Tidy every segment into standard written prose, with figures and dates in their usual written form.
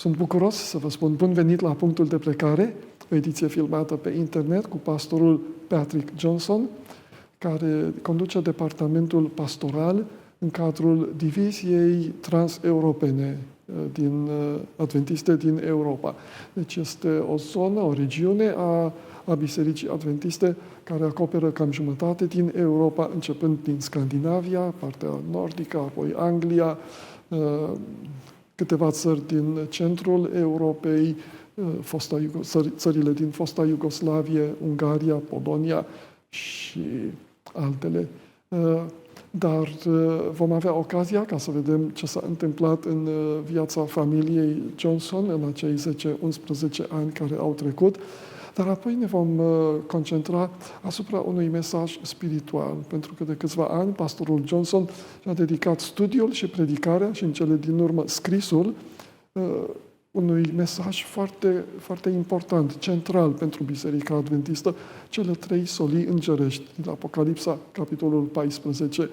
Sunt bucuros să vă spun bun venit la Punctul de plecare, o ediție filmată pe internet cu pastorul Patrick Johnson, care conduce departamentul pastoral în cadrul diviziei transeuropene din adventiste din Europa. Deci este o zonă, o regiune a Bisericii Adventiste care acoperă cam jumătate din Europa, începând din Scandinavia, partea nordică, apoi Anglia, câteva țări din centrul Europei, țările din fosta Iugoslavie, Ungaria, Polonia și altele. Dar vom avea ocazia ca să vedem ce s-a întâmplat în viața familiei Johnson în acei 10-11 ani care au trecut. Dar apoi ne vom concentra asupra unui mesaj spiritual, pentru că de câțiva ani pastorul Johnson și-a dedicat studiul și predicarea și în cele din urmă scrisul unui mesaj foarte, foarte important, central pentru Biserica Adventistă, cele 3 solii îngerești din Apocalipsa, capitolul 14.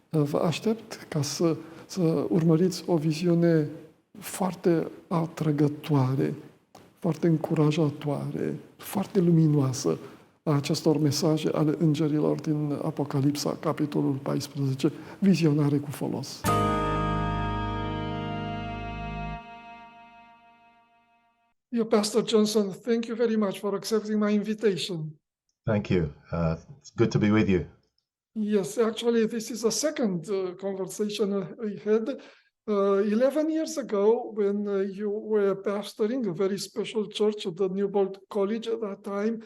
Vă aștept ca să urmăriți o viziune foarte atrăgătoare, foarte încurajatoare, foarte luminoasă a acestor mesaje ale îngerilor din Apocalipsa, capitolul 14, vizionare cu folos. Pastor Johnson, thank you very much for accepting my invitation. Thank you. It's good to be with you. Yes, actually, this is the second conversation we had 11 years ago when you were pastoring a very special church at the Newbold College at that time.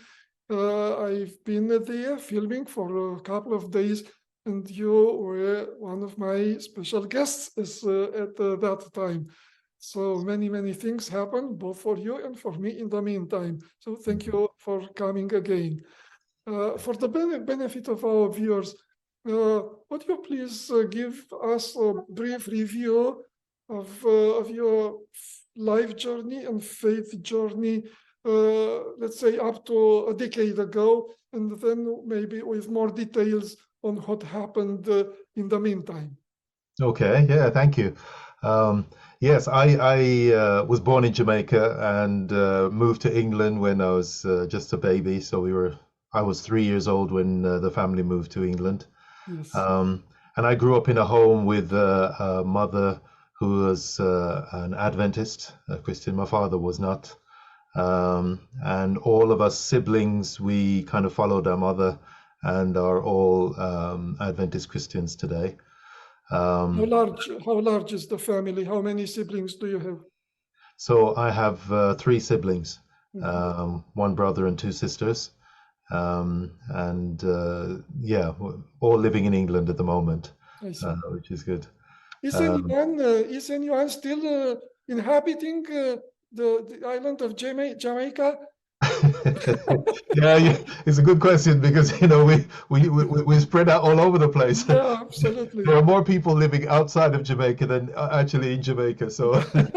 I've been there filming for a couple of days, and you were one of my special guests at that time. So many things happened, both for you and for me in the meantime. So thank you for coming again. For the benefit of our viewers, would you please give us a brief review of your life journey and faith journey, let's say up to a decade ago, and then maybe with more details on what happened in the meantime? Okay, yeah, thank you. Yes, I was born in Jamaica and moved to England when I was just a baby. So I was 3 years old when the family moved to England. Yes. And I grew up in a home with a mother who was an Adventist, a Christian. My father was not. And all of us siblings, we kind of followed our mother and are all Adventist Christians today. How large is the family? How many siblings do you have? So I have 3 siblings, one brother and 2 sisters. Yeah, all living in England at the moment, which is good. Is anyone still inhabiting the island of Jamaica? Yeah, it's a good question because we spread out all over the place. Yeah, absolutely. There are more people living outside of Jamaica than actually in Jamaica, so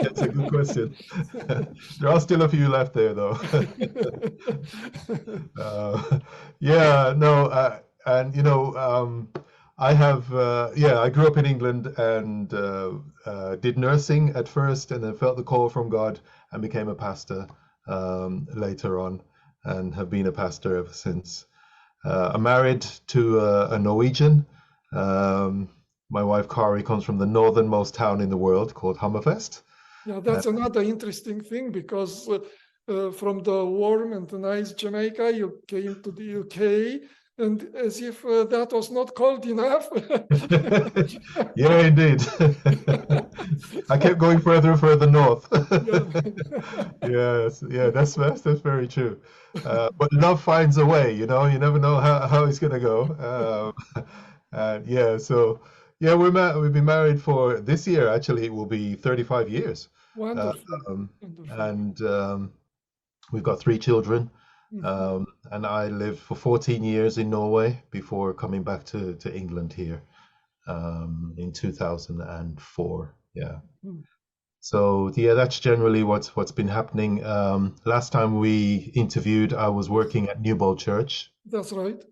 it's a good question. There are still a few left there, though. I grew up in England and did nursing at first, and then felt the call from God and became a pastor later on, and have been a pastor ever since. I'm married to a Norwegian. My wife Kari comes from the northernmost town in the world called Hammerfest. Yeah, that's another interesting thing because from the warm and nice Jamaica, you came to the UK, and as if that was not cold enough. Yeah, indeed. I kept going further and further north. Yeah, that's very true. But love finds a way, you never know how it's going to go. We've been married for this year, actually, it will be 35 years. Wonderful. And we've got 3 children. And I lived for 14 years in Norway before coming back to England here in 2004. Yeah. So that's generally what's been happening. Last time we interviewed, I was working at Newbold Church. That's right.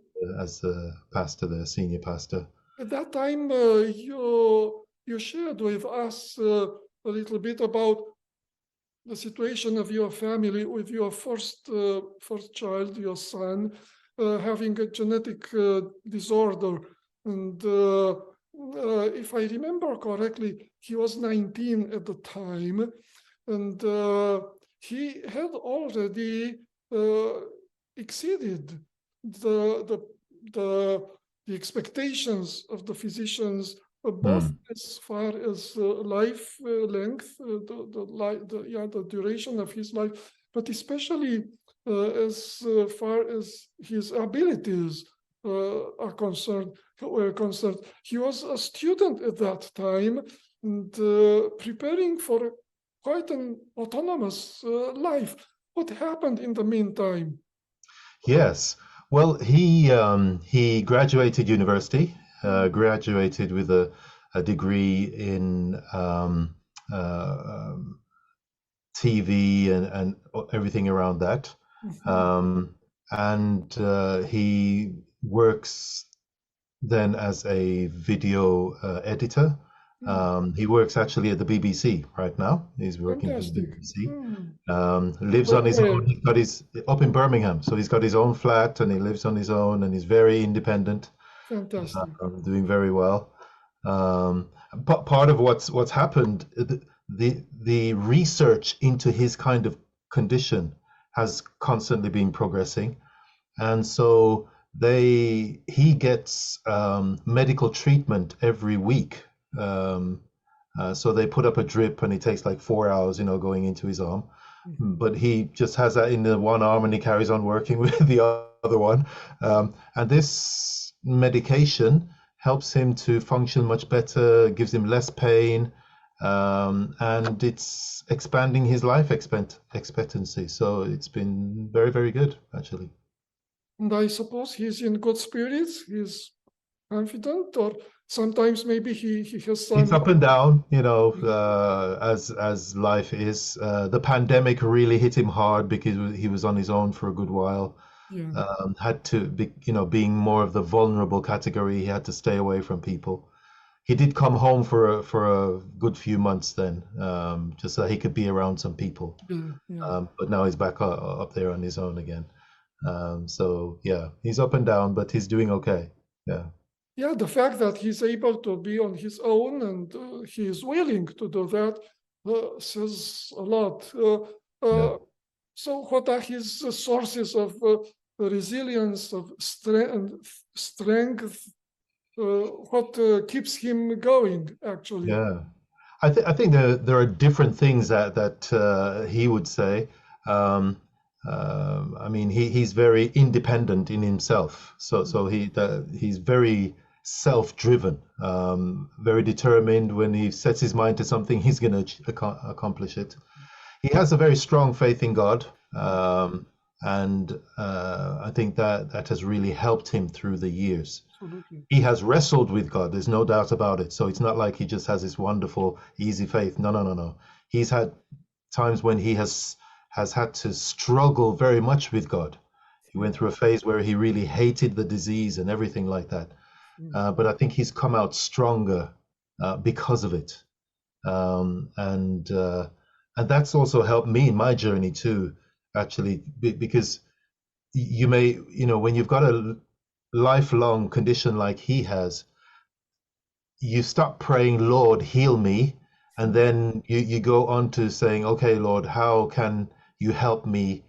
As the pastor, the senior pastor. At that time, you shared with us a little bit about the situation of your family with your first child, your son, having a genetic disorder. And if I remember correctly, he was 19 at the time, and he had already exceeded the, the, the expectations of the physicians, both as far as life length, the duration of his life, but especially as far as his abilities are concerned. He was a student at that time and preparing for quite an autonomous life. What happened in the meantime? Yes. Well, he graduated university, graduated with a degree in TV and everything around that. And he works then as a video editor. He works actually at the BBC right now. He's working for the Fantastic. BBC. Lives on his Where? own. He's got his up in Birmingham, so he's got his own flat and he lives on his own and he's very independent, Fantastic. doing very well. But part of what's happened, the research into his kind of condition has constantly been progressing, and so he gets medical treatment every week. So they put up a drip and it takes like 4 hours, going into his arm. But he just has that in the one arm and he carries on working with the other one. And this medication helps him to function much better, gives him less pain, and it's expanding his life expectancy. So it's been very, very good, actually. And I suppose he's in good spirits. He's confident, or sometimes maybe he has some. It's up and down, as life is. The pandemic really hit him hard because he was on his own for a good while. Yeah. Had to be, being more of the vulnerable category, he had to stay away from people. He did come home for a good few months then, just so he could be around some people. Yeah. But now he's back up there on his own again. So yeah, he's up and down, but he's doing okay. Yeah. Yeah, the fact that he's able to be on his own and he is willing to do that says a lot. Yeah. So what are his sources of resilience, of strength? What keeps him going, actually? Yeah. I think there are different things that he would say. I mean, he's very independent in himself. So he's very self-driven, very determined. When he sets his mind to something, he's going to accomplish it. He has a very strong faith in God, and I think that has really helped him through the years. Absolutely. He has wrestled with God. There's no doubt about it. So it's not like he just has this wonderful, easy faith. No. He's had times when he has had to struggle very much with God. He went through a phase where he really hated the disease and everything like that. But I think he's come out stronger because of it. And that's also helped me in my journey too, actually, because you may, when you've got a lifelong condition like he has, you stop praying, Lord, heal me, and then you go on to saying, okay, Lord, how can you help me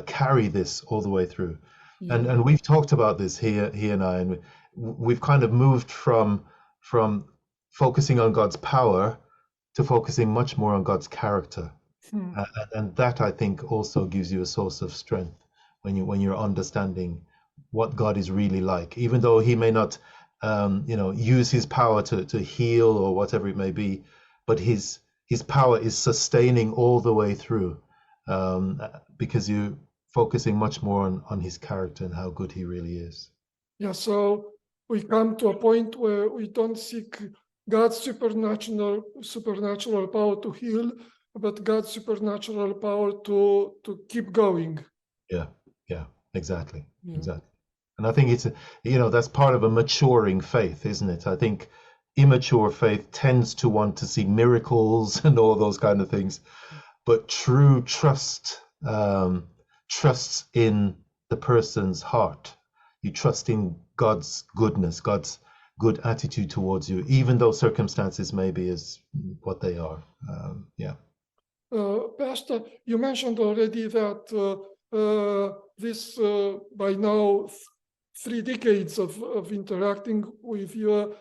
carry this all the way through? And we've talked about this he and I, and we've kind of moved from focusing on God's power to focusing much more on God's character. And that, I think, also gives you a source of strength when you're understanding what God is really like, even though he may not use his power to heal or whatever it may be, but his power is sustaining all the way through, because you're focusing much more on his character and how good he really is. Yeah, so we come to a point where we don't seek God's supernatural power to heal, but God's supernatural power to keep going. Yeah, exactly. And I think it's, that's part of a maturing faith, isn't it? I think immature faith tends to want to see miracles and all those kind of things. But true trust trusts in the person's heart. You trust in God's goodness, God's good attitude towards you, even though circumstances maybe is what they are. Yeah. Pastor, you mentioned already that this by now 3 decades of interacting with your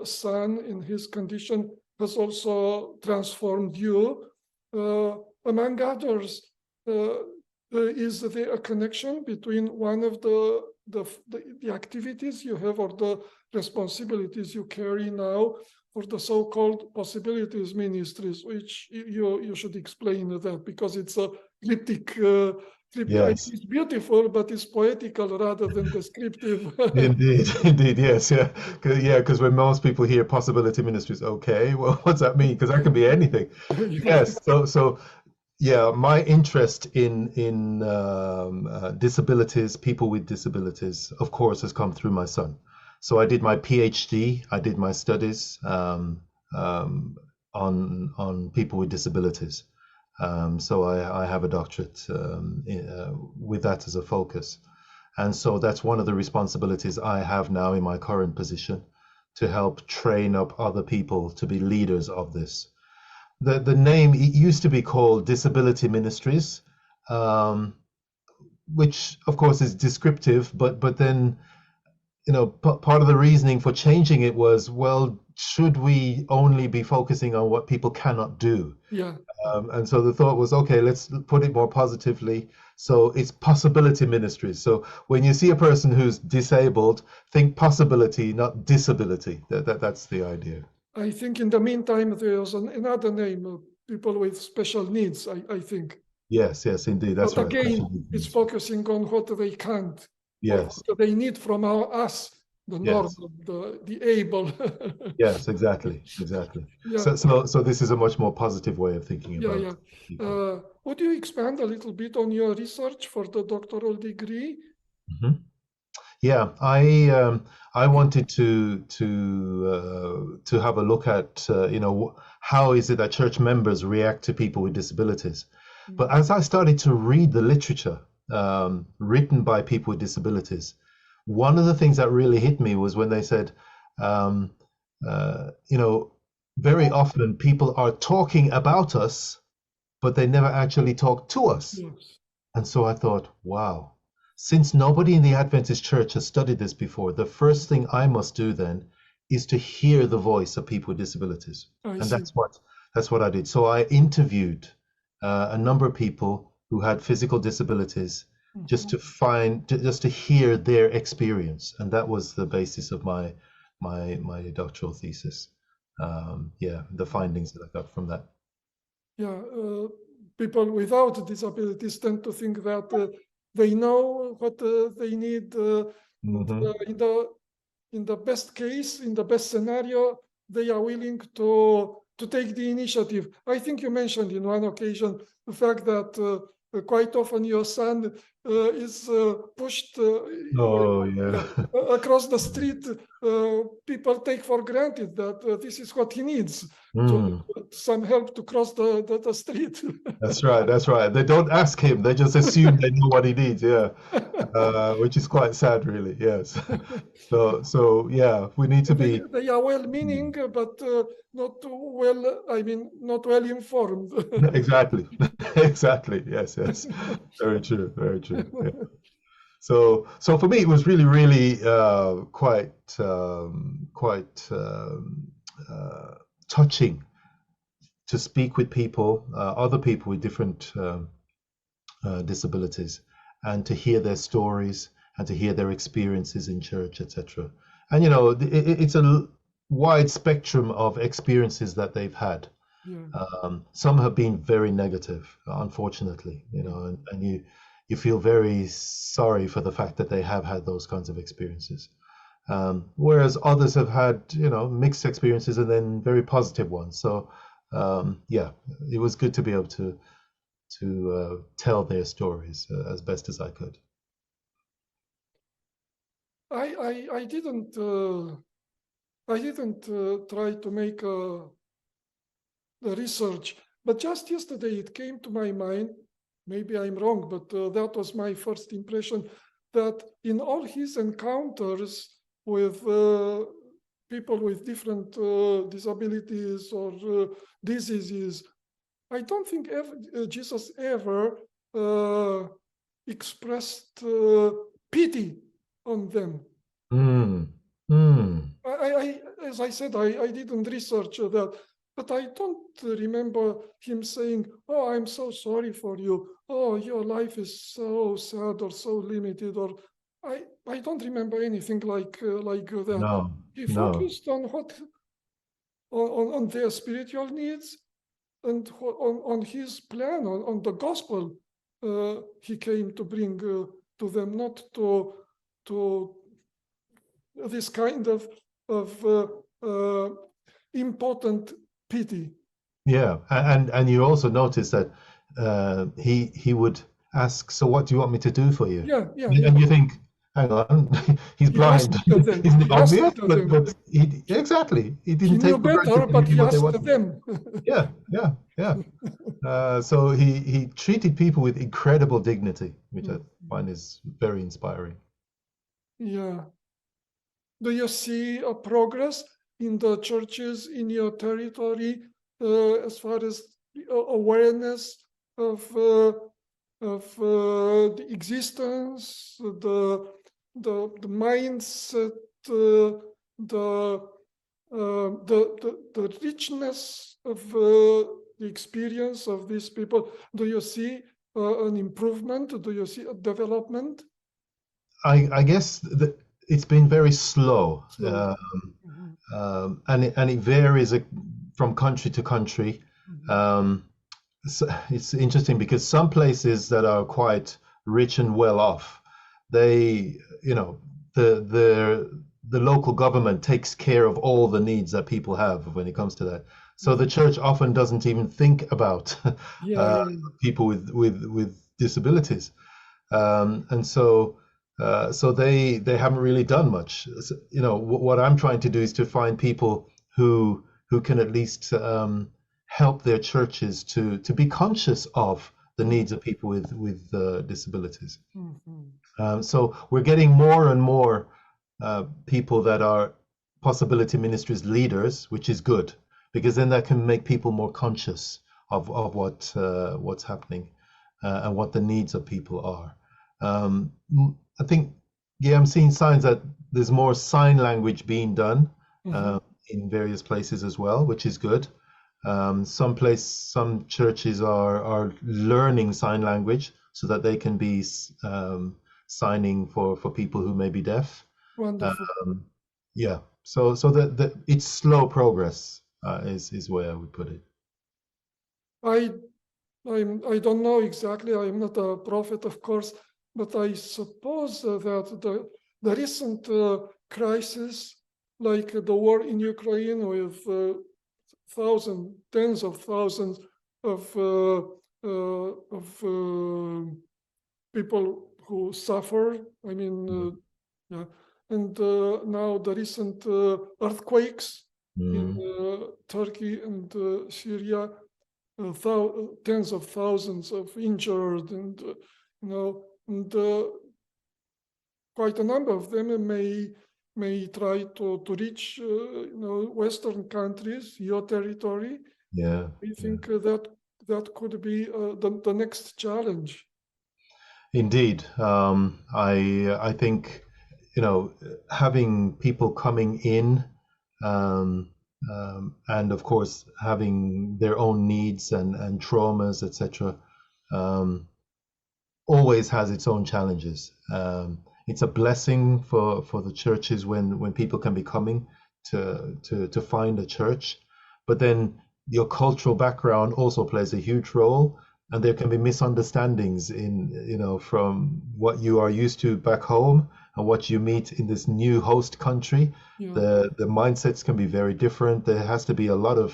son in his condition has also transformed you. Among others, is there a connection between one of the activities you have or the responsibilities you carry now for the so-called possibilities ministries, which you should explain that, because it's a cryptic. Yes. It's beautiful, but it's poetical rather than descriptive. Indeed, indeed, yes, yeah, yeah. Because when most people hear possibility ministries, okay, well, what's that mean? Because that can be anything. Yes. So yeah, my interest in disabilities, people with disabilities, of course, has come through my son. So I did my PhD, I did my studies on people with disabilities. So I have a doctorate with that as a focus. And so that's one of the responsibilities I have now in my current position, to help train up other people to be leaders of this. The name, it used to be called Disability Ministries, which of course is descriptive, but then, you know, part of the reasoning for changing it was, well, should we only be focusing on what people cannot do? Yeah. And so the thought was, okay, let's put it more positively. So it's possibility ministries. So when you see a person who's disabled, think possibility, not disability. That's the idea. I think in the meantime, there's another name, people with special needs, I think. Yes, indeed. That's But right. again, it's focusing on what they can't, or Yes, what they need from us, the yes, normal, the able. yes, exactly. Yeah, So this is a much more positive way of thinking yeah. about people. Would you expand a little bit on your research for the doctoral degree? Mhm. Yeah, I wanted to have a look at how is it that church members react to people with disabilities. But as I started to read the literature written by people with disabilities, one of the things that really hit me was when they said, um, very often people are talking about us, but they never actually talk to us. Yes. And so I thought, wow, since nobody in the Adventist church has studied this before, the first thing I must do then is to hear the voice of people with disabilities. I And see. that's what I did. So I interviewed a number of people who had physical disabilities, just to hear their experience. And that was the basis of my doctoral thesis. The findings that I got from that. Yeah, people without disabilities tend to think that they know what they need. And, in the best case, in the best scenario, they are willing to take the initiative. I think you mentioned in one occasion the fact that quite often your son is pushed Oh, yeah. across the street. People take for granted that this is what he needs. So Mm. some help to cross the street. That's right. That's right. They don't ask him. They just assume they know what he needs. Yeah, which is quite sad, really. Yes. So yeah, we need to be They are well-meaning, but not well. I mean, not well informed. exactly, exactly. Yes. Very true. Very true. Yeah. So for me, it was really quite touching to speak with people, other people with different disabilities, and to hear their stories and to hear their experiences in church, etc. And it's a wide spectrum of experiences that they've had. Yeah. Some have been very negative, unfortunately, and you feel very sorry for the fact that they have had those kinds of experiences. Whereas others have had, mixed experiences and then very positive ones. So it was good to be able to tell their stories as best as I could. I didn't I didn't try to make the research, but just yesterday it came to my mind. Maybe I'm wrong, but that was my first impression, that in all his encounters with people with different disabilities or diseases, I don't think Jesus ever expressed pity on them. Mm. Mm. As I said, I didn't research that, but I don't remember him saying, "Oh, I'm so sorry for you. Oh, your life is so sad or so limited." Or I don't remember anything like that. No, He no. focused on on their spiritual needs and on his plan, on the gospel he came to bring to them, not to this kind of important pity. Yeah, and you also notice that he would ask, "So what do you want me to do for you?" Yeah, yeah, yeah. And you think, "Hang on, he's He asked blind." them. Isn't it He asked obvious? them. But he exactly he He didn't knew take for granted better, but anything he what they asked wanted. them. Yeah, yeah, yeah. So he treated people with incredible dignity, which I find is very inspiring. Yeah. Do you see a progress in the churches in your territory as far as awareness of the existence, the mindset, the the richness of the experience of these people? Do you see an improvement? Do you see a development? I guess that it's been very slow, Slow. Mhm, and it varies from country to country. mhm. Um, so it's interesting because some places that are quite rich and well off, they, you know, the local government takes care of all the needs that people have when it comes to that. So the church often doesn't even think about Yeah, uh, yeah, people with disabilities, and so so they haven't really done much. So, you know, what I'm trying to do is to find people who can at least help their churches to be conscious of the yeah. needs of people with disabilities. Mhm. So we're getting more and more people that are possibility ministries leaders, which is good because then that can make people more conscious of what's happening and what the needs of people are. I think, yeah, I'm seeing signs that there's more sign language being done Mhm. in various places as well, which is good. Some churches are learning sign language so that they can be signing for people who may be deaf. Wonderful. Um, yeah, so the it's slow progress is where I would put it. I I don't know exactly. I'm not a prophet, of course, but I suppose that the recent crisis, like the war in Ukraine, with thousands, tens of thousands of people who suffer. I mean, yeah, and now the recent earthquakes in Mm, Turkey and Syria, tens of thousands of injured, and and quite a number of them may try to reach Western countries, your territory. yeah, I yeah. think that could be the next challenge. Indeed. I think, you know, having people coming in, um, and of course having their own needs and traumas, etc., um, always has its own challenges. It's a blessing for the churches when people can be coming to find a church, but then your cultural background also plays a huge role, and there can be misunderstandings in, you know, from what you are used to back home and what you meet in this new host country. Yeah. The mindsets can be very different. There has to be a lot of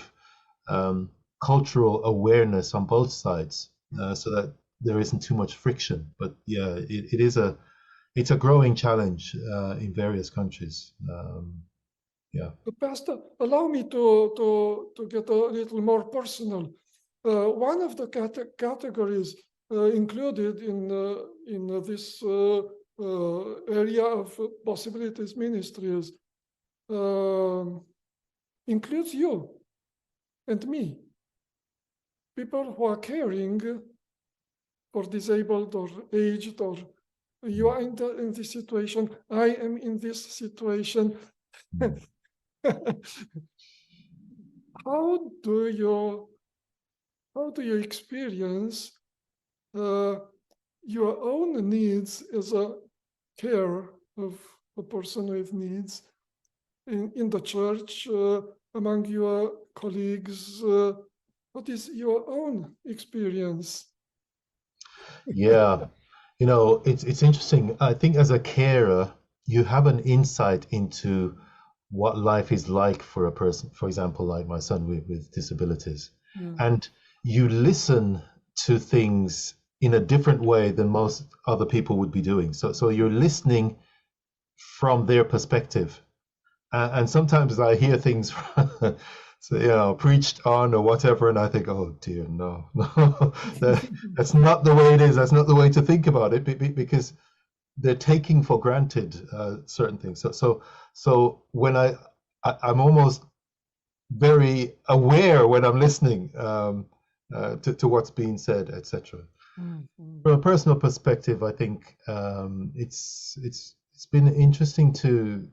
um, cultural awareness on both sides, so that there isn't too much friction. But yeah, it's a growing challenge in various countries. Yeah. Pastor, allow me to get a little more personal. One of the categories included in this area of possibilities ministries includes you and me, people who are caring for disabled or aged, or you are in this situation, I am in this situation. How do you experience your own needs as a care of a person with needs in the church, among your colleagues? What is your own experience? Yeah. It's interesting. I think as a carer, you have an insight into what life is like for a person, for example, like my son with disabilities. Yeah. And you listen to things in a different way than most other people would be doing. So you're listening from their perspective. And sometimes I hear things so, preached on or whatever, and I think, oh dear, no, no, that's not the way it is. That's not the way to think about it, because they're taking for granted certain things. So when I'm almost very aware when I'm listening to what's being said, etc. Mhm. From a personal perspective, I think it's been interesting to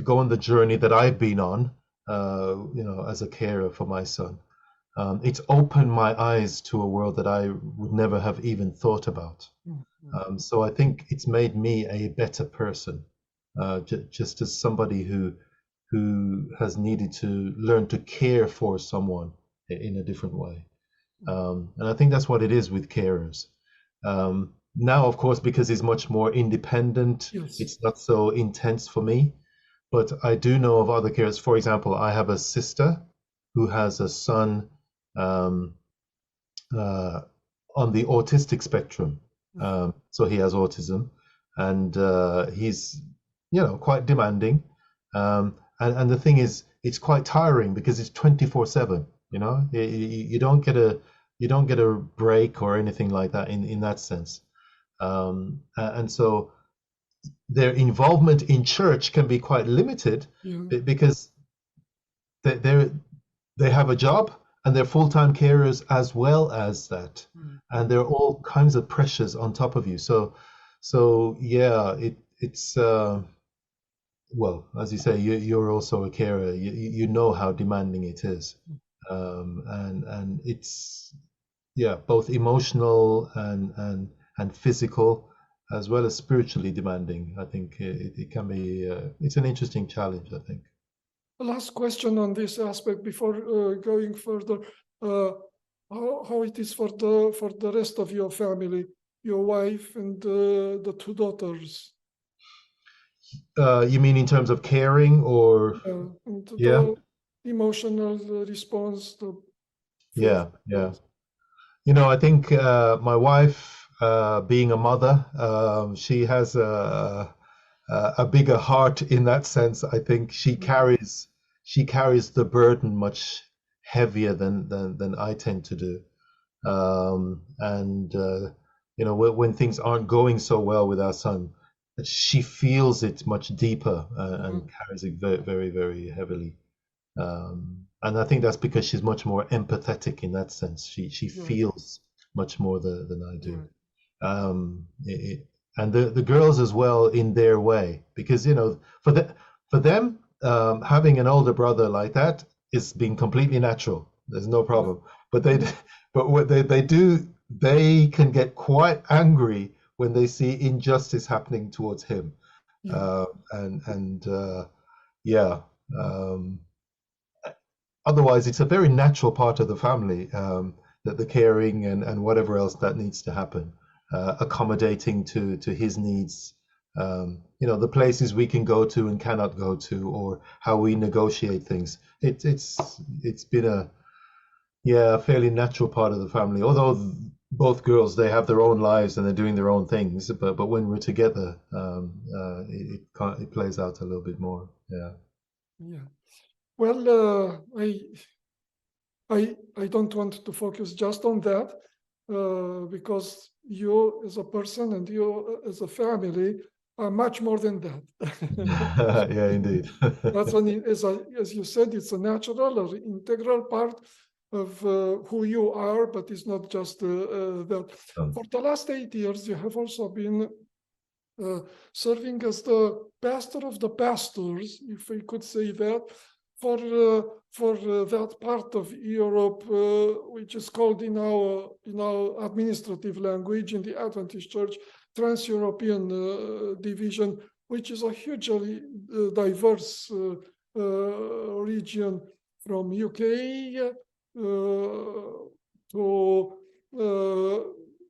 go on the journey that I've been on, as a carer for my son. It's opened my eyes to a world that I would never have even thought about. Mhm. So I think it's made me a better person, just as somebody who has needed to learn to care for someone in a different way. And I think that's what it is with carers. Now, of course, because he's much more independent, Yes. it's not so intense for me. But I do know of other carers. For example, I have a sister who has a son um, uh, on the autistic spectrum. So he has autism, and he's, quite demanding. And the thing is, it's quite tiring because it's 24/7. You don't get a break or anything like that in that sense. And so their involvement in church can be quite limited Yeah. because they they have a job and they're full-time carers as well as that, and there are all kinds of pressures on top of you. So yeah, it's well, as you say, you're also a carer. You know how demanding it is, and it's, yeah, both emotional and physical, as well as spiritually demanding. I think it can be. It's an interesting challenge, I think. Last question on this aspect before going further. Uh, how it is for the rest of your family, your wife and the two daughters, You mean in terms of caring, or? and Yeah, the emotional response, the faith yeah, yeah. response. I think my wife, being a mother, she has a bigger heart in that sense. I think she carries the burden much heavier than I tend to do. And when things aren't going so well with our son, she feels it much deeper, and carries it very, very, very heavily. And I think that's because she's much more empathetic in that sense. She Right, feels much more than I do. right. Um, it, it- and the girls as well in their way, because for them, having an older brother like that is being completely natural. There's no problem. But but what they do, they can get quite angry when they see injustice happening towards him. Yeah. And yeah. Um, Otherwise, it's a very natural part of the family, that the caring and whatever else that needs to happen, accommodating to his needs, the places we can go to and cannot go to, or how we negotiate things. It's been a fairly natural part of the family. Although both girls, they have their own lives and they're doing their own things, but when we're together, it plays out a little bit more. Yeah. Yeah. Well, I don't want to focus just on that because you as a person and you as a family are much more than that. Yeah, indeed. That's as you said, it's a natural or integral part of who you are, but it's not just that. For the last 8 years, you have also been serving as the pastor of the pastors, if I could say that, for that part of Europe, which is called in our administrative language in the Adventist Church, Trans-European Division, which is a hugely diverse region from UK to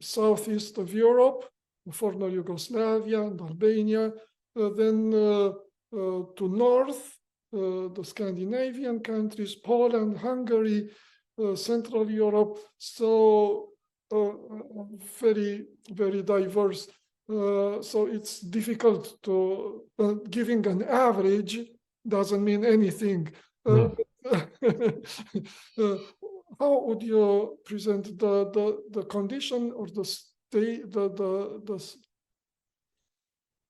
southeast of Europe, former Yugoslavia and Albania, then to north, the Scandinavian countries, Poland, Hungary, Central Europe. So very, very diverse. So it's difficult to, giving an average doesn't mean anything. How would you present the condition or the state,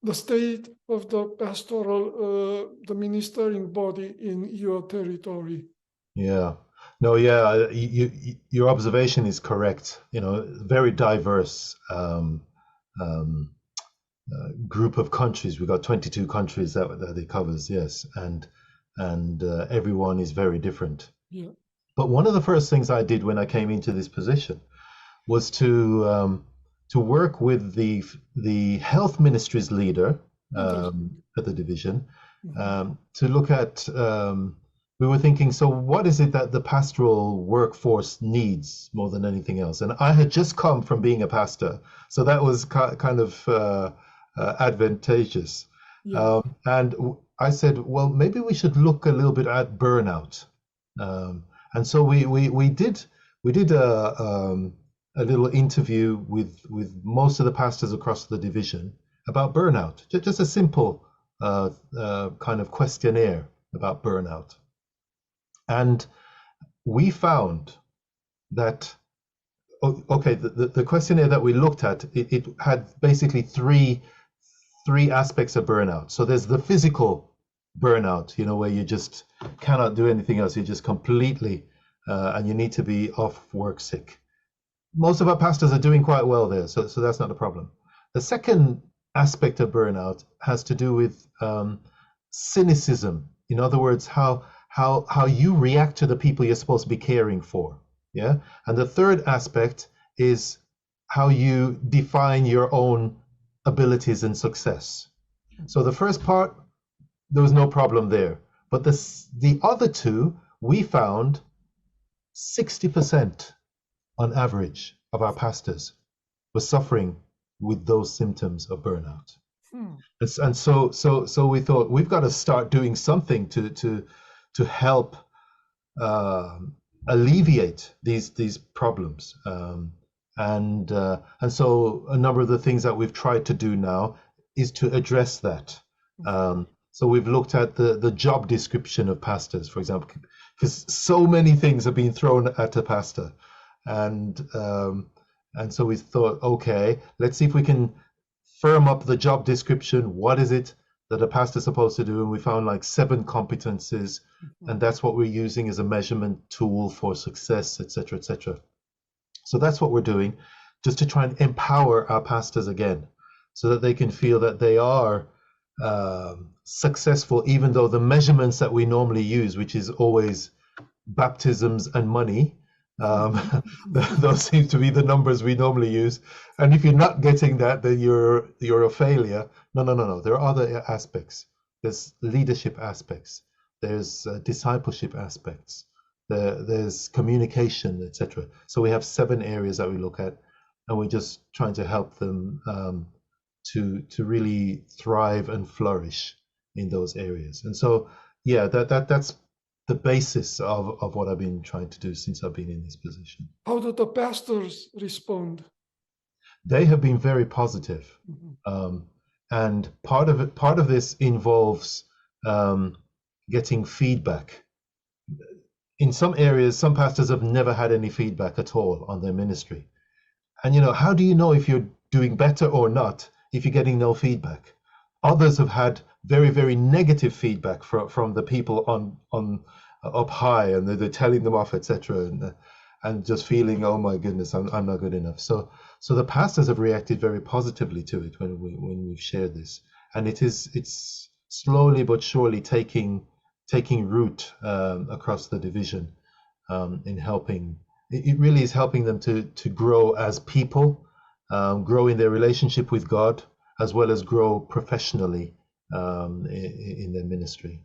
the state of the pastoral, the ministering body in your territory? Yeah. No, yeah, your observation is correct. You know, very diverse group of countries. We've got 22 countries that it covers, yes, and everyone is very different. Yeah. But one of the first things I did when I came into this position was to work with the health ministry's leader at the division to look at. We were thinking, so what is it that the pastoral workforce needs more than anything else? And I had just come from being a pastor, so that was kind of advantageous. Yeah. And I said, well, maybe we should look a little bit at burnout. And so we did a little interview with most of the pastors across the division about burnout. Just a simple kind of questionnaire about burnout. And we found that, okay, the questionnaire that we looked at, it had basically three aspects of burnout. So there's the physical burnout, you know, where you just cannot do anything else. You're just completely, and you need to be off work sick. Most of our pastors are doing quite well there, so that's not a problem. The second aspect of burnout has to do with cynicism. In other words, how you react to the people you're supposed to be caring for. Yeah. And the third aspect is how you define your own abilities and success. So the first part, there was no problem there. But the other two, we found 60% on average of our pastors were suffering with those symptoms of burnout. And so we thought we've got to start doing something to help alleviate these problems. And so a number of the things that we've tried to do now is to address that. So we've looked at the job description of pastors, for example, because so many things have been thrown at a pastor. And so we thought, okay, let's see if we can firm up the job description. What is it that a pastor is supposed to do? And we found like 7 competencies, and that's what we're using as a measurement tool for success, etc., etc. So that's what we're doing, just to try and empower our pastors again, so that they can feel that they are successful, even though the measurements that we normally use, which is always baptisms and money, those seem to be the numbers we normally use. And if you're not getting that, then you're a failure. No. There are other aspects. There's leadership aspects. There's discipleship aspects. There's communication, etc. So we have 7 areas that we look at, and we're just trying to help them to really thrive and flourish in those areas. And so, yeah, that's the basis of what I've been trying to do since I've been in this position. How do the pastors respond? They have been very positive. And part of this involves getting feedback. In some areas, some pastors have never had any feedback at all on their ministry. And how do you know if you're doing better or not if you're getting no feedback? Others have had very, very negative feedback from the people on up high, and they're telling them off, etc., and just feeling, oh my goodness, I'm not good enough. So the pastors have reacted very positively to it when we've shared this, and it's slowly but surely taking root across the division, in helping. It really is helping them to grow as people, grow in their relationship with God, as well as grow professionally in their ministry.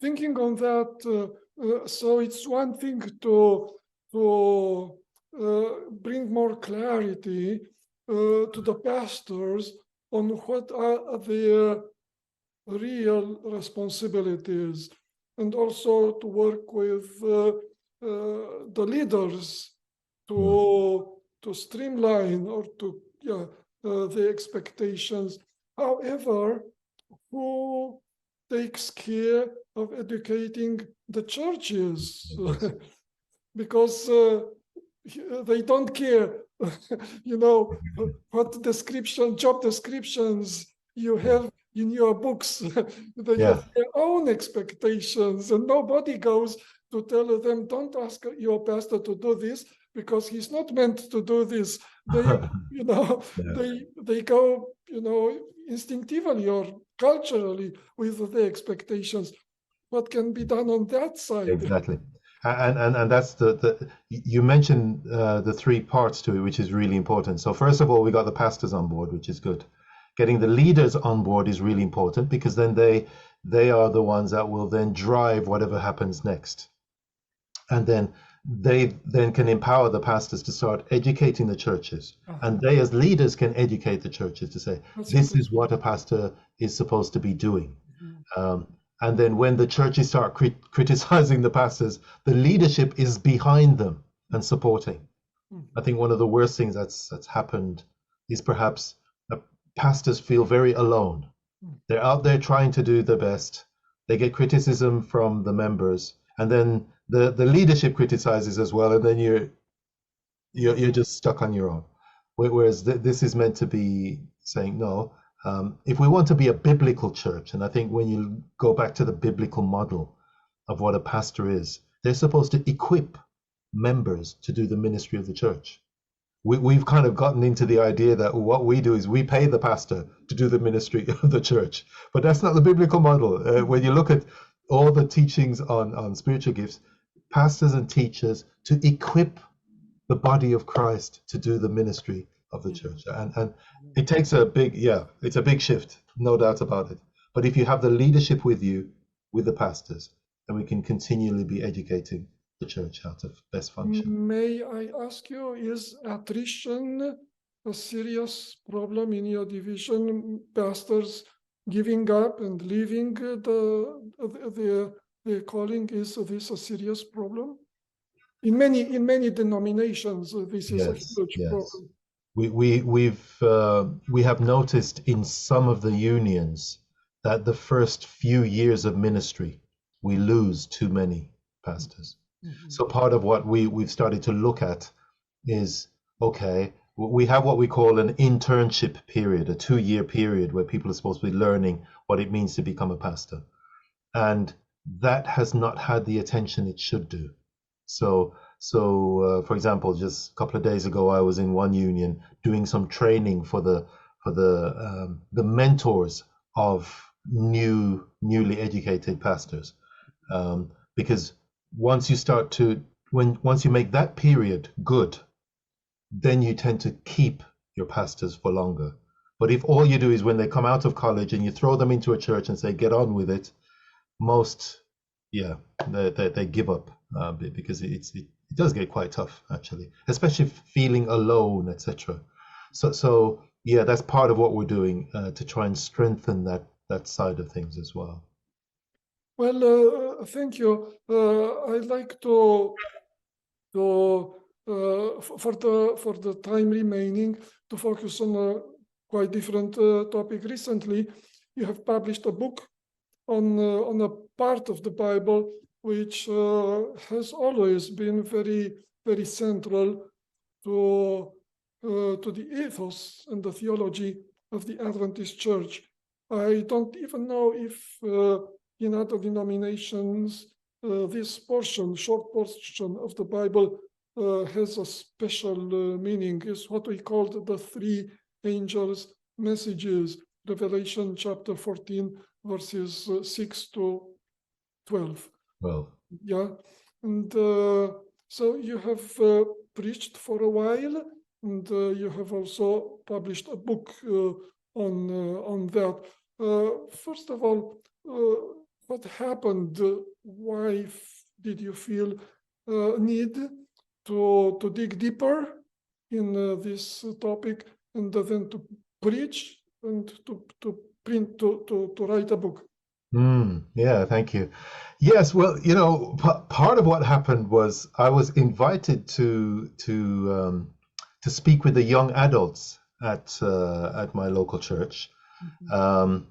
Thinking on that, so it's one thing to bring more clarity to the pastors on what are their real responsibilities, and also to work with the leaders to streamline or to the expectations. However, who takes care of educating the churches? Because they don't care, what job descriptions you have in your books. They have their own expectations, and nobody goes to tell them, don't ask your pastor to do this because he's not meant to do this. They, they go, instinctively or culturally with the expectations. What can be done on that side? Exactly. And that's you mentioned the three parts to it, which is really important. So first of all, we got the pastors on board, which is good. Getting the leaders on board is really important, because then they are the ones that will then drive whatever happens next. And then they then can empower the pastors to start educating the churches. And they as leaders can educate the churches to say, this is what a pastor is supposed to be doing. And then when the churches start criticizing the pastors, the leadership is behind them and supporting. I think one of the worst things that's happened is perhaps pastors feel very alone. They're out there trying to do their best. They get criticism from the members, and then the leadership criticizes as well, and then you're just stuck on your own. Whereas this is meant to be saying, no, if we want to be a biblical church, and I think when you go back to the biblical model of what a pastor is, they're supposed to equip members to do the ministry of the church. We've kind of gotten into the idea that what we do is we pay the pastor to do the ministry of the church, but that's not the biblical model. When you look at all the teachings on spiritual gifts, pastors and teachers to equip the body of Christ to do the ministry of the church, and it takes it's a big shift, no doubt about it. But if you have the leadership with you, with the pastors, then we can continually be educating the church how to best function. May I ask you, is attrition a serious problem in your division? Pastors giving up and leaving the calling, is this a serious problem? In many denominations, this is a huge problem. We have noticed in some of the unions that the first few years of ministry we lose too many pastors. So part of what we've started to look at is, okay, we have what we call an internship period, a 2-year period where people are supposed to be learning what it means to become a pastor. And that has not had the attention it should do. So for example, just a couple of days ago, I was in one union doing some training for the mentors of newly educated pastors, because once you make that period good, then you tend to keep your pastors for longer. But if all you do is when they come out of college and you throw them into a church and say, get on with it, most, they give up, because it does get quite tough, actually, especially feeling alone, etc. So that's part of what we're doing to try and strengthen that side of things as well. Well, thank you. I'd like to for the time remaining, to focus on a quite different topic. Recently, you have published a book on a part of the Bible which has always been very, very central to the ethos and the theology of the Adventist Church. I don't even know if in other denominations this short portion of the Bible has a special meaning. Is what we call the three angels' messages, Revelation chapter 14, verses 6 to 12. Well, Yeah, and so you have preached for a while, and you have also published a book on that. First of all, what happened? Why did you feel need to dig deeper in this topic, and then to preach and to print to write a book? Yeah, thank you. Yes, well, part of what happened was I was invited to speak with the young adults at my local church, and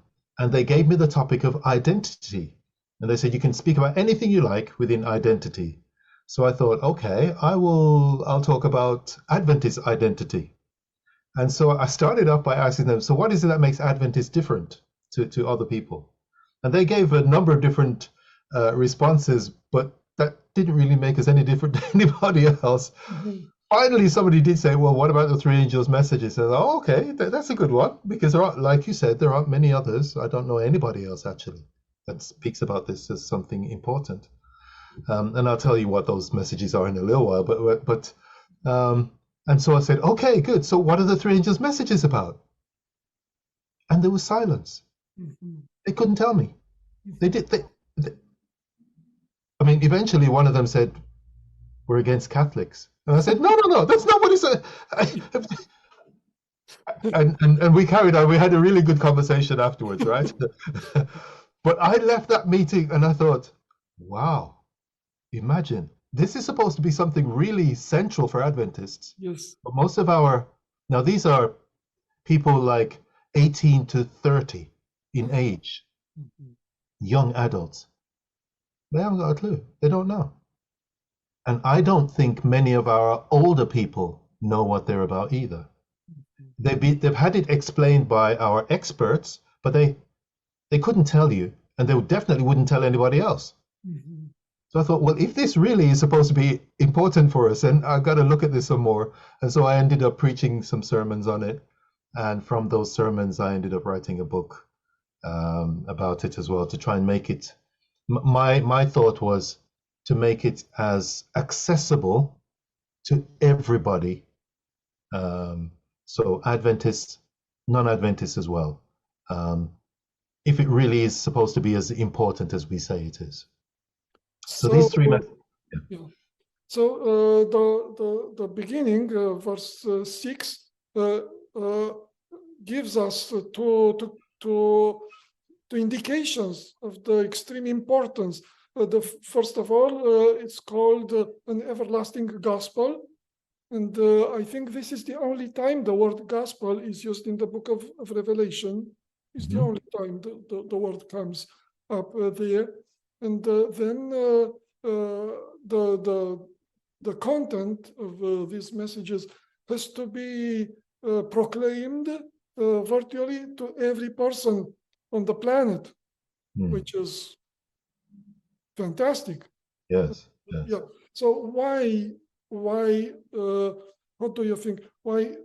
they gave me the topic of identity, and they said you can speak about anything you like within identity. So I thought, okay, I'll talk about Adventist identity, and so I started off by asking them, so what is it that makes Adventist different to other people? And they gave a number of different responses, but that didn't really make us any different to anybody else. Finally, somebody did say, well, what about the three angels' messages? And I thought, oh, okay, that's a good one, because there are, like you said, there aren't many others. I don't know anybody else, actually, that speaks about this as something important. And I'll tell you what those messages are in a little while. And so I said, okay, good. So what are the three angels' messages about? And there was silence. They couldn't tell me. I mean, eventually one of them said, we're against Catholics. And I said, no, that's not what he said. And we carried on. We had a really good conversation afterwards, right? But I left that meeting and I thought, wow, imagine, this is supposed to be something really central for Adventists. Yes. But most of now these are people like 18 to 30 in age, young adults. They haven't got a clue. They don't know. And I don't think many of our older people know what they're about either. They've had it explained by our experts, but they couldn't tell you, and they definitely wouldn't tell anybody else. So I thought, well, if this really is supposed to be important for us, then I've got to look at this some more. And so I ended up preaching some sermons on it. And from those sermons, I ended up writing a book about it as well, to try and make it, my thought was to make it as accessible to everybody. So Adventists, non-Adventists as well, if it really is supposed to be as important as we say it is. So these three methods. Yeah. So the beginning, verse 6, gives us two indications of the extreme importance. First of all, it's called an everlasting gospel. And I think this is the only time the word gospel is used in the book of Revelation. It's the only time the word comes up there. And then the content of these messages has to be proclaimed virtually to every person on the planet, which is fantastic. Yes. Yeah. So why? What do you think? Why?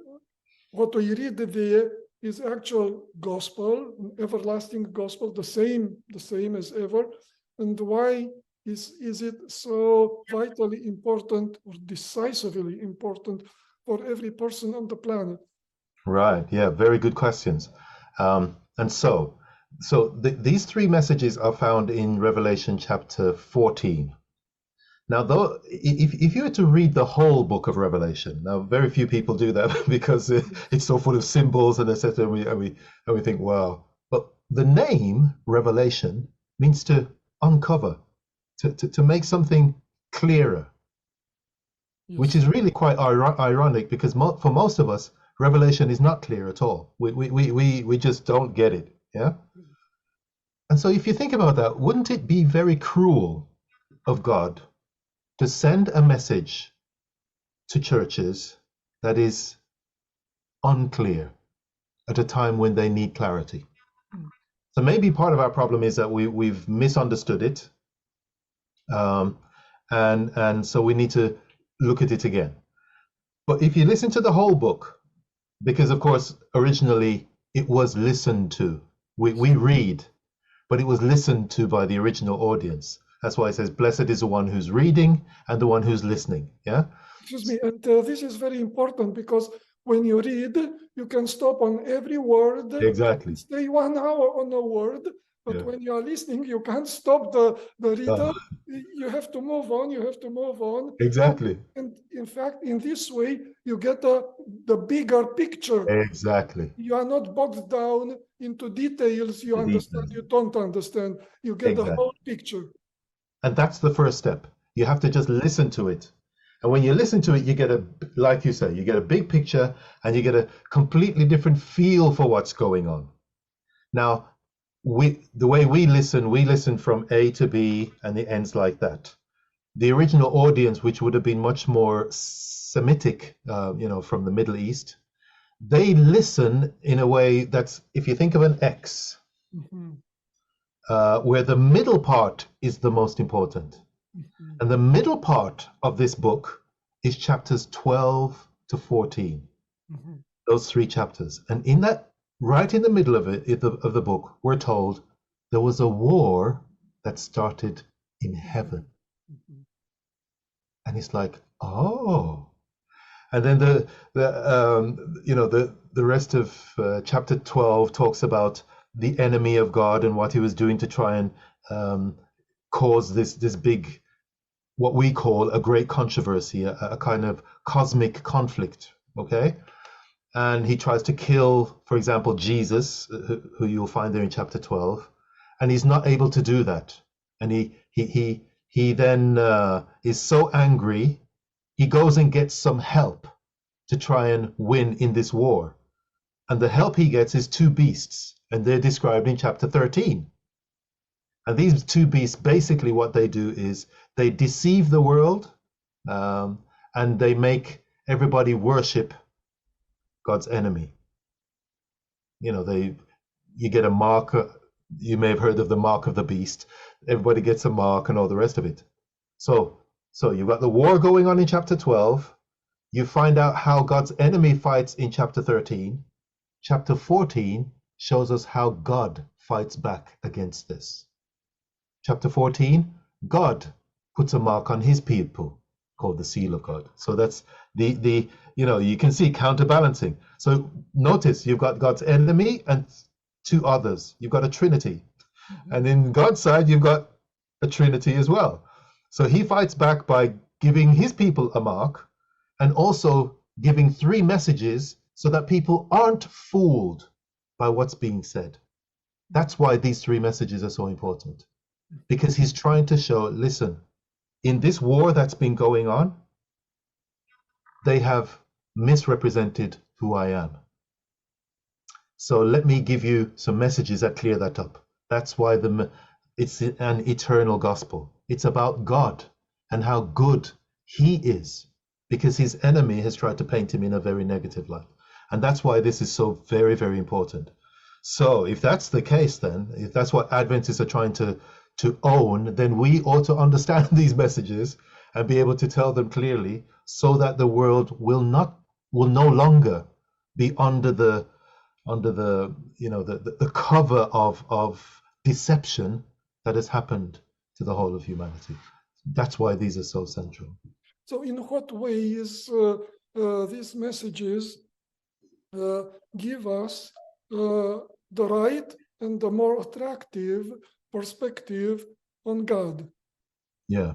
What we read there is actual gospel, everlasting gospel, the same as ever. And why is it so vitally important or decisively important for every person on the planet? Right. Yeah. Very good questions. And so these three messages are found in Revelation chapter 14. Now, though, if you were to read the whole book of Revelation, now very few people do that because it's so full of symbols and etc. And we think, wow. But the name Revelation means to uncover, to make something clearer, yes. Which is really quite ironic because for most of us, Revelation is not clear at all. We just don't get it. Yeah. And so if you think about that, wouldn't it be very cruel of God to send a message to churches that is unclear at a time when they need clarity? So maybe part of our problem is that we've misunderstood it, and so we need to look at it again. But if you listen to the whole book, because of course originally it was listened to, we read, but it was listened to by the original audience. That's why it says, "Blessed is the one who's reading and the one who's listening." Yeah. Excuse me, and this is very important because when you read, you can stop on every word, Exactly. stay 1 hour on a word, but Yeah. when you are listening, you can't stop the reader. Uh, You have to move on, you have to move on. exactly. And in fact, in this way, you get the bigger picture. Exactly. You are not bogged down into details you The understand, details. you don't understand. You get the Exactly. whole picture. And that's the first step. You have to just listen to it. And when you listen to it, you get like you say, you get a big picture and you get a completely different feel for what's going on. Now, the way we listen from A to B and it ends like that. The original audience, which would have been much more Semitic, from the Middle East, they listen in a way that's, if you think of an X, where the middle part is the most important. And the middle part of this book is chapters 12 to 14, those 3 chapters. And in that, right in the middle of it, of the book, we're told there was a war that started in heaven. And it's like, oh. And then the rest of chapter 12 talks about the enemy of God and what he was doing to try and cause this big, what we call a great controversy, a kind of cosmic conflict, okay? And he tries to kill, for example, Jesus, who you'll find there in chapter 12, and he's not able to do that. And he then is so angry, he goes and gets some help to try and win in this war. And the help he gets is 2 beasts, and they're described in chapter 13. And these 2 beasts, basically what they do is they deceive the world, and they make everybody worship God's enemy. You get a mark. You may have heard of the mark of the beast. Everybody gets a mark and all the rest of it. So you've got the war going on in chapter 12. You find out how God's enemy fights in chapter 13. Chapter 14 shows us how God fights back against this. Chapter 14, God puts a mark on his people called the seal of God. So that's you can see counterbalancing. So notice you've got God's enemy and 2 others. You've got a trinity. And in God's side, you've got a trinity as well. So he fights back by giving his people a mark and also giving 3 messages so that people aren't fooled by what's being said. That's why these 3 messages are so important. Because he's trying to show, listen, in this war that's been going on, they have misrepresented who I am. So let me give you some messages that clear that up. That's why it's an eternal gospel. It's about God and how good he is, because his enemy has tried to paint him in a very negative light. And that's why this is so very, very important. So if that's the case, then, if that's what Adventists are trying to own, then we ought to understand these messages and be able to tell them clearly, so that the world will no longer be under the cover of deception that has happened to the whole of humanity. That's why these are so central. So in what ways these messages give us the right and the more attractive perspective on God? Yeah.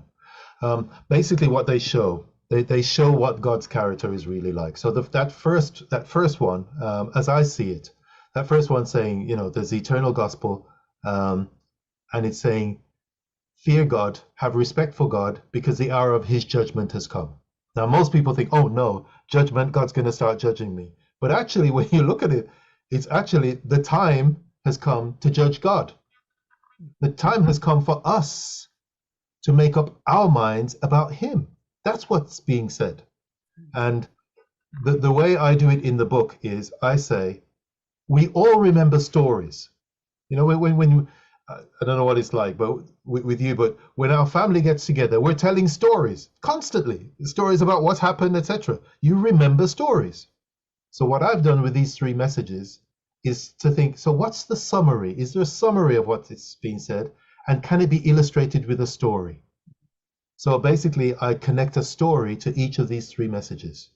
Basically what they show, they show what God's character is really like. So that first one, as I see it, that first one saying, there's the eternal gospel, and it's saying, fear God, have respect for God, because the hour of his judgment has come. Now, most people think, oh no, judgment, God's going to start judging me. But actually, when you look at it, it's actually the time has come to judge God. The time has come for us to make up our minds about him. That's what's being said. And the way I do it in the book is I say, we all remember stories. You know, when I don't know what it's like, but with you, but when our family gets together, we're telling stories constantly, stories about what's happened, etc. You remember stories. So what I've done with these three messages is to think, so what's the summary? Is there a summary of what is being said? And can it be illustrated with a story? So basically, I connect a story to each of these three messages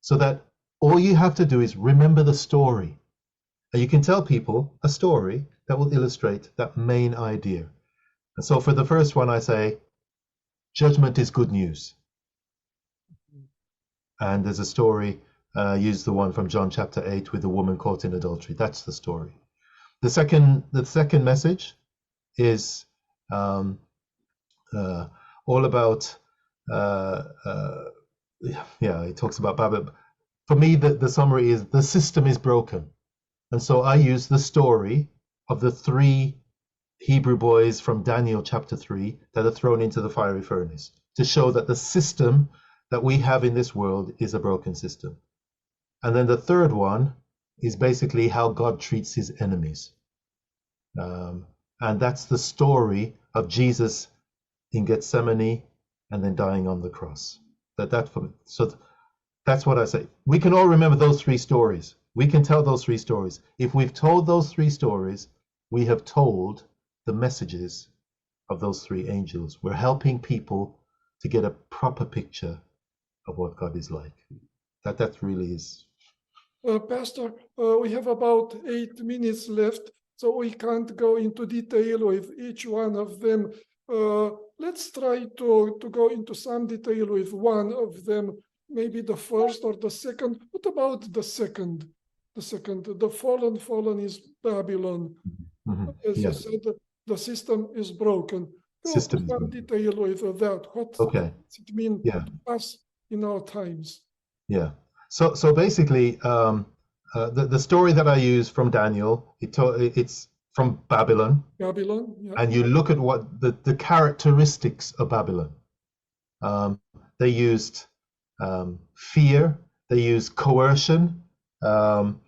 so that all you have to do is remember the story. And you can tell people a story that will illustrate that main idea. And so for the first one, I say, judgment is good news. And there's a story, use the one from John chapter 8 with the woman caught in adultery. That's the story. The second message is all about, it talks about Babylon. For me, the summary is the system is broken. And so I use the story of the three Hebrew boys from Daniel chapter 3 that are thrown into the fiery furnace to show that the system that we have in this world is a broken system. And then the third one is basically how God treats his enemies. And that's the story of Jesus in Gethsemane and then dying on the cross. So that's what I say. We can all remember those three stories. We can tell those three stories. If we've told those three stories, we have told the messages of those three angels. We're helping people to get a proper picture of what God is like. That really is. Pastor, we have about 8 minutes left, so we can't go into detail with each one of them. Let's try to go into some detail with one of them, maybe the first or the second. What about the second? The fallen is Babylon. As you said, the system is broken. Go into some detail with that. What does it mean to us in our times? Yeah. So basically, the story that I use from Daniel, it's from Babylon. Babylon, yeah. And you look at what the characteristics of Babylon. They used fear. They used coercion and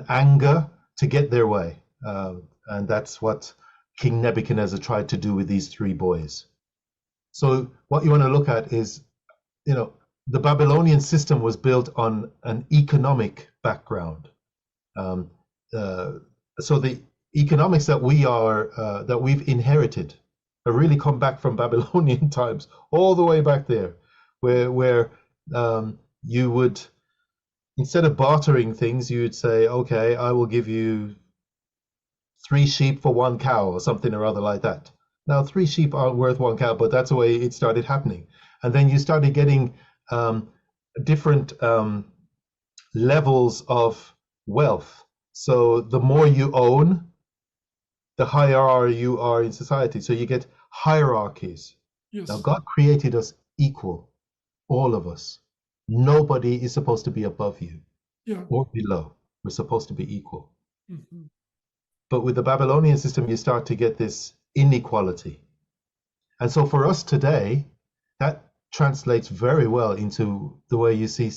anger to get their way. And that's what King Nebuchadnezzar tried to do with these three boys. So what you want to look at is, the Babylonian system was built on an economic background. So the economics that we've inherited have really come back from Babylonian times, all the way back there, where you would, instead of bartering things, you would say, okay, I will give you 3 sheep for 1 cow or something or other like that. Now, 3 sheep aren't worth 1 cow, but that's the way it started happening. And then you started getting different levels of wealth. So the more you own, the higher you are in society. So you get hierarchies. Yes. Now, God created us equal, all of us. Nobody is supposed to be above you or below. We're supposed to be equal. Mm-hmm. But with the Babylonian system, you start to get this inequality. And so for us today, that translates very well into the way you see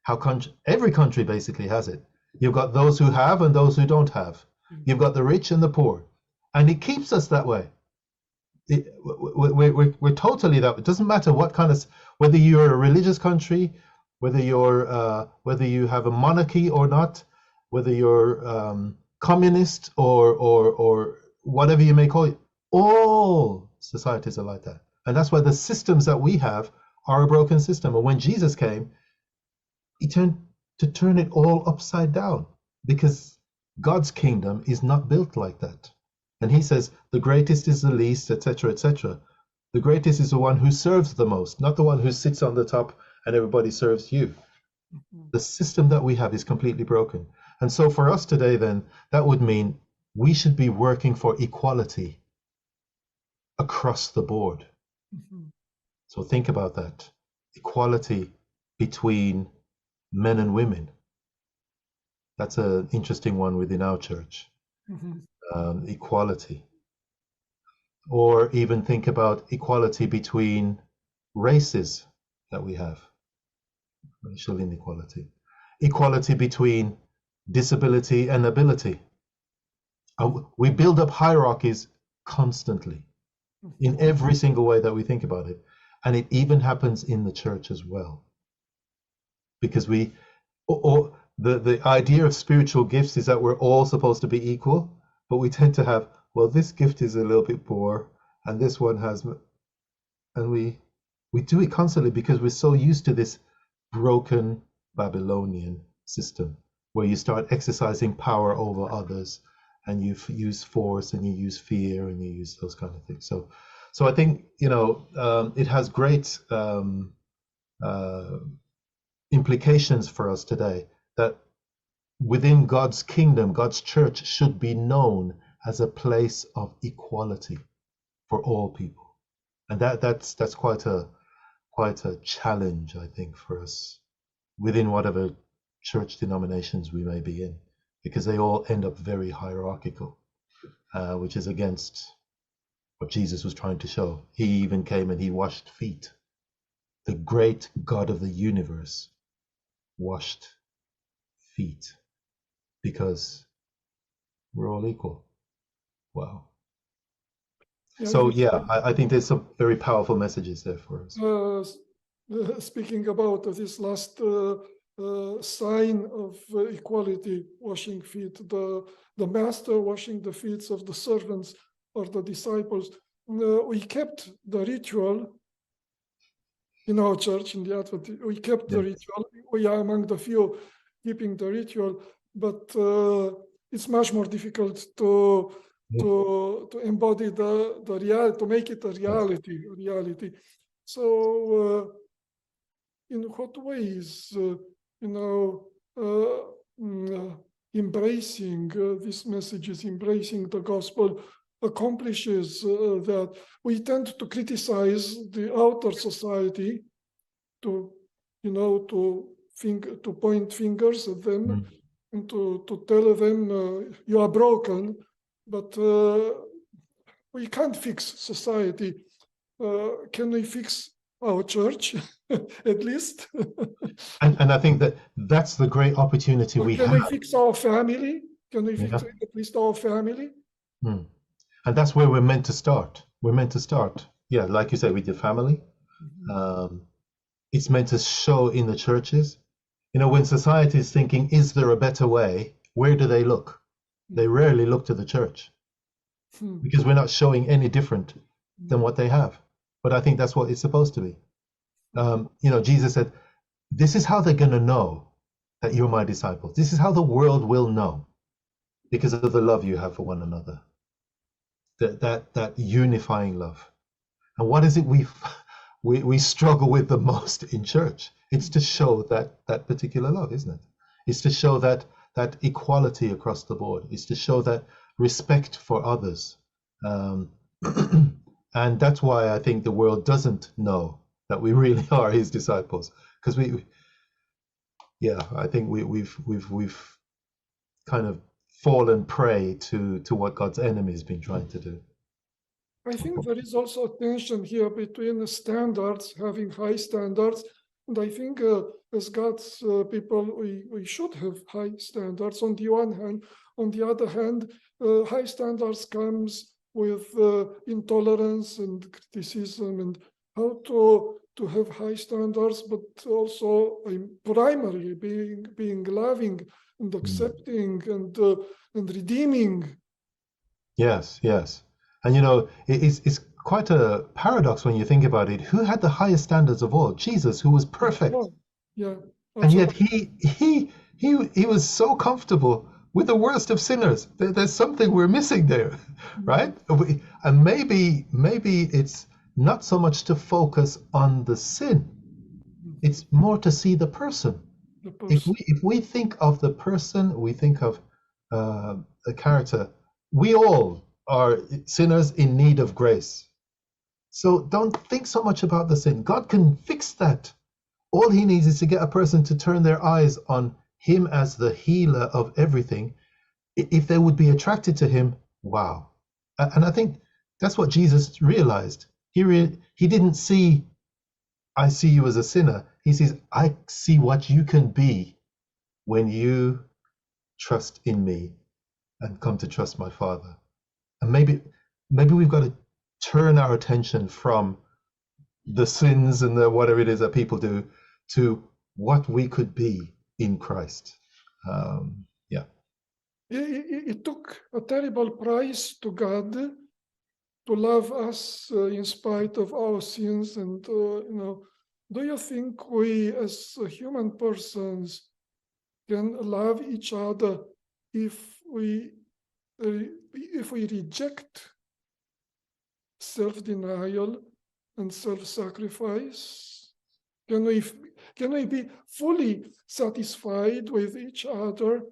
how every country basically has it. You've got those who have and those who don't have. You've got the rich and the poor. And it keeps us that way. We're totally that way. It doesn't matter what kind of, whether you're a religious country, whether you have a monarchy or not, whether you're communist or whatever you may call it, all societies are like that. And that's why the systems that we have are a broken system. And when Jesus came, he turned to turn it all upside down, because God's kingdom is not built like that. And he says the greatest is the least, etc., etc. The greatest is the one who serves the most, not the one who sits on the top and everybody serves you. Mm-hmm. The system that we have is completely broken. And so for us today, then, that would mean we should be working for equality across the board. Mm-hmm. So think about that. Equality between men and women. That's an interesting one within our church. Mm-hmm. equality, or even think about equality between races that we have, racial inequality, equality between disability and ability. We build up hierarchies constantly in every single way that we think about it. And it even happens in the church as well. Because the idea of spiritual gifts is that we're all supposed to be equal, but we tend to have, well, this gift is a little bit poor, and this one has, and we do it constantly because we're so used to this broken Babylonian system where you start exercising power over others, and you use force, and you use fear, and you use those kind of things. So I think, it has great implications for us today, that within God's kingdom, God's church should be known as a place of equality for all people, and that's quite a challenge, I think, for us within whatever church denominations we may be in, because they all end up very hierarchical, which is against what Jesus was trying to show. He even came and he washed feet. The great God of the universe washed feet because we're all equal. Wow. So yeah, I think there's some very powerful messages there for us. Speaking about this last sign of equality, washing feet, the master washing the feet of the servants or the disciples, we kept the ritual in our church, in the Adventist. We kept the ritual. We are among the few keeping the ritual, but it's much more difficult to embody the reality, to make it a reality. So in what ways, embracing these messages, embracing the gospel accomplishes that? We tend to criticize the outer society, to point fingers at them, and to tell them you are broken, but we can't fix society. Can we fix our church, at least? and I think that's the great opportunity we have. Can we fix our family? Can we fix at least our family? And that's where we're meant to start. We're meant to start, like you said, with your family. It's meant to show in the churches. When society is thinking, is there a better way? Where do they look? They rarely look to the church, because we're not showing any different than what they have. But I think that's what it's supposed to be. Jesus said, this is how they're going to know that you're my disciples. This is how the world will know, because of the love you have for one another. That unifying love. And what is it we struggle with the most in church? It's to show that particular love, isn't it? It's to show that equality across the board. It's to show that respect for others. And that's why I think the world doesn't know that we really are his disciples, because I think we've kind of fallen prey to what God's enemy has been trying to do. I think there is also a tension here between the standards, having high standards, and I think as God's people, we should have high standards on the one hand. On the other hand, high standards comes with intolerance and criticism, and how to have high standards, but also primarily being loving and accepting and redeeming. Yes. And it's quite a paradox when you think about it. Who had the highest standards of all? Jesus, who was perfect. Yeah. And yet he was so comfortable with the worst of sinners. There's something we're missing there, right? And maybe it's not so much to focus on the sin. It's more to see the person. If we think of the person, we think of the character. We all are sinners in need of grace. So don't think so much about the sin. God can fix that. All he needs is to get a person to turn their eyes on him as the healer of everything. If they would be attracted to him, Wow. And I think that's what Jesus realized. He didn't see, I see you as a sinner. He says, I see what you can be when you trust in me and come to trust my Father. And maybe we've got to turn our attention from the sins and the whatever it is that people do to what we could be in Christ. Yeah. It took a terrible price to God to love us in spite of our sins. And, do you think we as human persons can love each other if we reject self-denial and self-sacrifice? Can we be fully satisfied with each other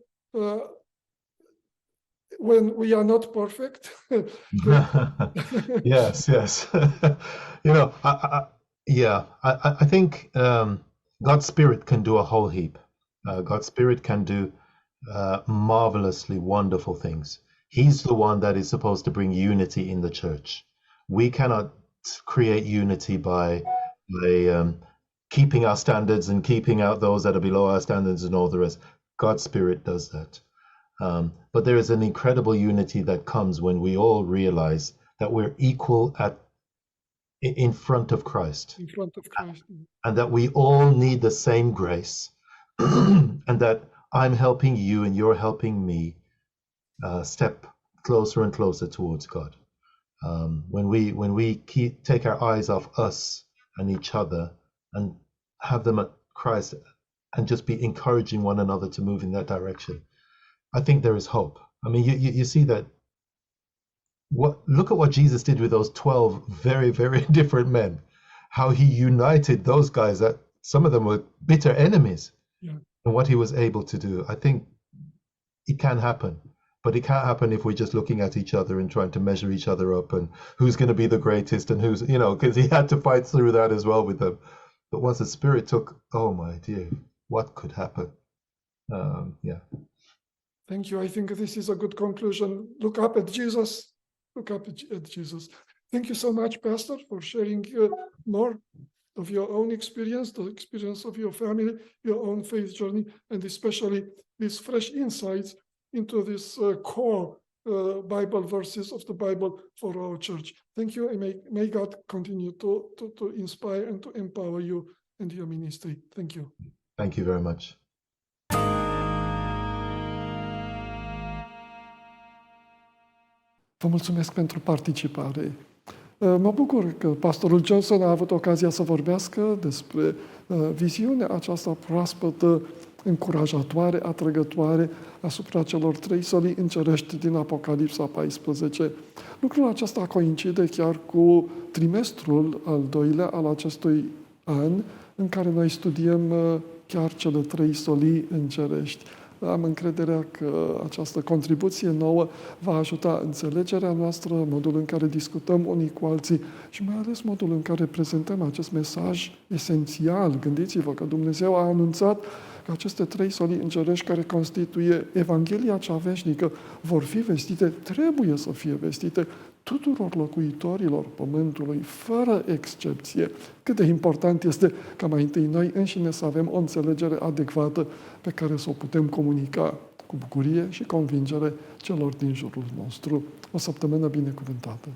when we are not perfect? Yes. I think God's Spirit can do a whole heap. God's Spirit can do marvelously wonderful things. He's the one that is supposed to bring unity in the church. We cannot create unity by keeping our standards and keeping out those that are below our standards and all the rest. God's Spirit does that. But there is an incredible unity that comes when we all realize that we're equal in front of Christ. In front of Christ. And that we all need the same grace. And that I'm helping you and you're helping me step closer and closer towards God. When we take our eyes off us and each other and have them at Christ and just be encouraging one another to move in that direction, I think there is hope. I mean, you see that. Look at what Jesus did with those 12 very, very different men. How he united those guys that some of them were bitter enemies. Yeah. And what he was able to do. I think it can happen, but it can't happen if we're just looking at each other and trying to measure each other up and who's going to be the greatest and who's, because he had to fight through that as well with them. But once the Spirit took, oh my dear, what could happen? Yeah. Thank you. I think this is a good conclusion. Look up at Jesus. Look up at Jesus. Thank you so much, Pastor, for sharing more of your own experience, the experience of your family, your own faith journey, and especially these fresh insights into these core Bible verses of the Bible for our church. Thank you, and may God continue to inspire and to empower you and your ministry. Thank you. Thank you very much. Vă mulțumesc pentru participare. Mă bucur că pastorul Johnson a avut ocazia să vorbească despre viziunea aceasta proaspătă, încurajatoare, atrăgătoare asupra celor 3 sălii încerești din Apocalipsa 14. Lucrul acesta coincide chiar cu trimestrul al 2-lea al acestui an, în care noi studiem chiar cele 3 sălii încerești. Am încrederea că această contribuție nouă va ajuta înțelegerea noastră, modul în care discutăm unii cu alții și mai ales modul în care prezentăm acest mesaj esențial. Gândiți-vă că Dumnezeu a anunțat că aceste 3 sălii încerești care constituie Evanghelia cea veșnică vor fi vestite, trebuie să fie vestite tuturor locuitorilor Pământului, fără excepție. Cât de important este ca mai întâi noi înșine să avem o înțelegere adecvată pe care să o putem comunica cu bucurie și convingere celor din jurul nostru. O săptămână binecuvântată!